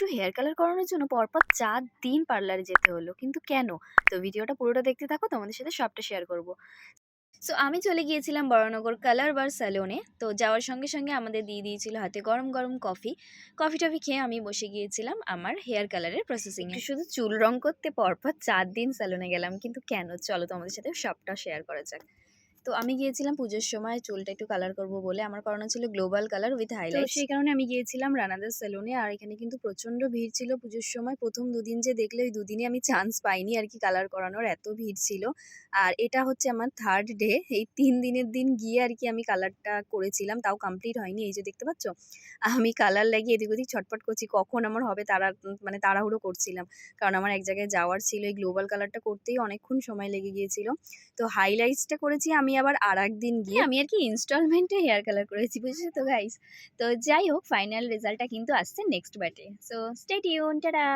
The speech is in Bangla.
একটু হেয়ার কালার করানোর জন্য পরপর ৪ দিন পার্লারে যেতে হলো। কিন্তু কেন? তো ভিডিওটা পুরোটা দেখতে থাকো, তোমাদের সাথে সবটা শেয়ার করব। সো আমি চলে গিয়েছিলাম বরানগর কালার বার স্যালনে। তো যাওয়ার সঙ্গে সঙ্গে আমাদের দিয়ে দিয়েছিল হাতে গরম গরম কফি খেয়ে আমি বসে গিয়েছিলাম আমার হেয়ার কালারের প্রসেসিংয়ে। শুধু চুল রং করতে পরপর ৪ দিন স্যালনে গেলাম, কিন্তু কেন? চলো তোমাদের সাথে সবটা শেয়ার করা যাক। তো আমি গিয়েছিলাম পুজোর সময় চুলটা একটু কালার করব বলে। আমার করানো ছিল গ্লোবাল কালার উইথ হাইলাইট। সেই কারণে আমি গিয়েছিলাম রানাদার সেলুনে। আর এখানে কিন্তু প্রচণ্ড ভিড় ছিল পুজোর সময়। প্রথম দুদিন যে দেখলে, ওই দুদিনে আমি চান্স পাইনি আর কি কালার করানোর, এত ভিড় ছিল। আর এটা হচ্ছে আমার 3rd ডে। এই 3 দিনের দিন গিয়ে আর কি আমি কালারটা করেছিলাম, তাও কমপ্লিট হয়নি। এই যে দেখতে পাচ্ছ, আমি কালার লাগিয়ে এদিক ওদিক ছটফট করছি, কখন আমার হবে মানে তাড়াহুড়ো করছিলাম। কারণ আমার এক জায়গায় যাওয়ার ছিল। এই গ্লোবাল কালারটা করতেই অনেকক্ষণ সময় লেগে গিয়েছিল। তো হাইলাইটসটা করেছি আমি আবার আরেকদিন গিয়ে। আমি আর কি ইনস্টলমেন্টে হেয়ার কালার করেছি, বুঝেছো তো গাইস। তো যাই হোক, ফাইনাল রেজাল্টটা কিন্তু আসছে নেক্সট ব্যাটে। So stay tune, tata.